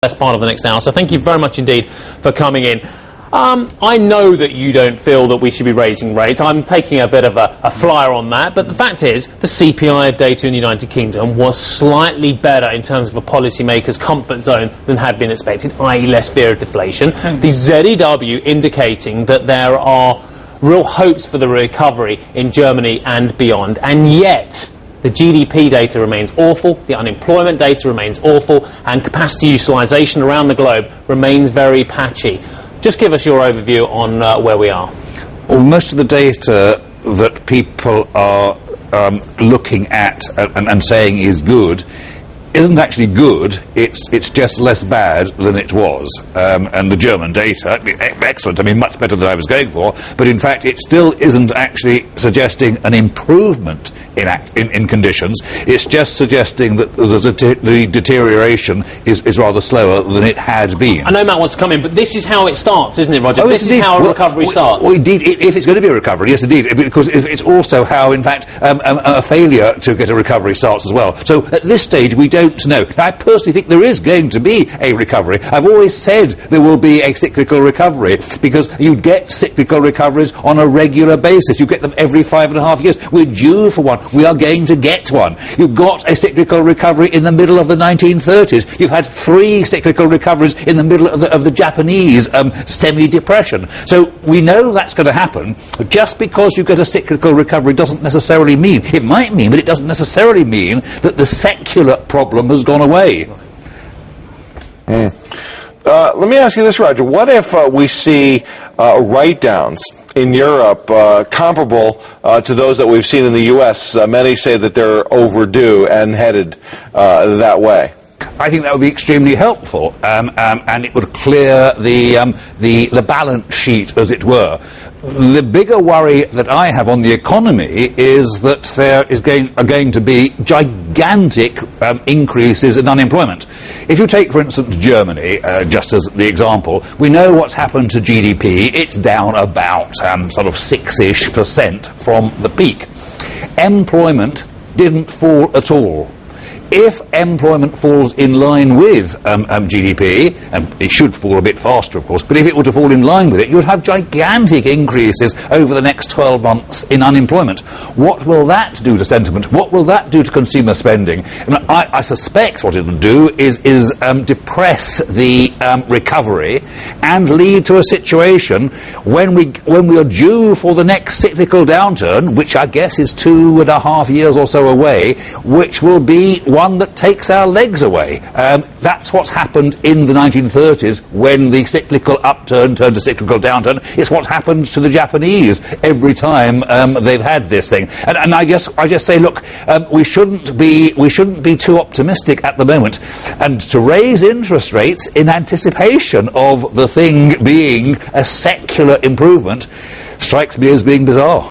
best part of the next hour, so thank you very much indeed for coming in. I know that you don't feel that we should be raising rates. I'm taking a bit of a flyer on that, but the fact is the CPI data in the United Kingdom was slightly better in terms of a policymaker's comfort zone than had been expected, i.e. less fear of deflation. The ZEW indicating that there are real hopes for the recovery in Germany and beyond, and yet the GDP data remains awful, the unemployment data remains awful, and capacity utilisation around the globe remains very patchy. Just give us your overview on where we are. Well, most of the data that people are looking at and saying is good isn't actually good, it's just less bad than it was. And the German data, excellent, I mean much better than I was going for, but in fact it still isn't actually suggesting an improvement in conditions. It's just suggesting that the deterioration is rather slower than it had been. I know Matt wants to come in, but this is how it starts, isn't it, Roger? This is how a recovery starts. Well, indeed, if it's going to be a recovery, yes indeed, because it's also how, in fact, a failure to get a recovery starts as well. So at this stage we don't know. I personally think there is going to be a recovery. I've always said there will be a cyclical recovery, because you get cyclical recoveries on a regular basis. You get them every 5.5 years. We're due for one. We are going to get one. You've got a cyclical recovery in the middle of the 1930s. You've had 3 cyclical recoveries in the middle of the Japanese semi-depression. So we know that's going to happen. Just because you get a cyclical recovery doesn't necessarily mean, it might mean, but it doesn't necessarily mean that the secular problem has gone away. Let me ask you this, Roger. What if we see write-downs in Europe comparable to those that we've seen in the U.S.? Many say that they're overdue and headed that way. I think that would be extremely helpful, and it would clear the balance sheet, as it were. The bigger worry that I have on the economy is that there are going to be gigantic increases in unemployment. If you take, for instance, Germany, just as the example, we know what's happened to GDP. It's down about sort of 6-ish% from the peak. Employment didn't fall at all. If employment falls in line with GDP, and it should fall a bit faster, of course, but if it were to fall in line with it, you'd have gigantic increases over the next 12 months in unemployment. What will that do to sentiment? What will that do to consumer spending? And I suspect what it will do is depress the recovery and lead to a situation when we are due for the next cyclical downturn, which I guess is 2.5 years or so away, which will be one that takes our legs away. That's what's happened in the 1930s when the cyclical upturn turned to cyclical downturn. It's what happens to the Japanese every time they've had this thing. And I just say, look, we shouldn't be too optimistic at the moment. And to raise interest rates in anticipation of the thing being a secular improvement strikes me as being bizarre.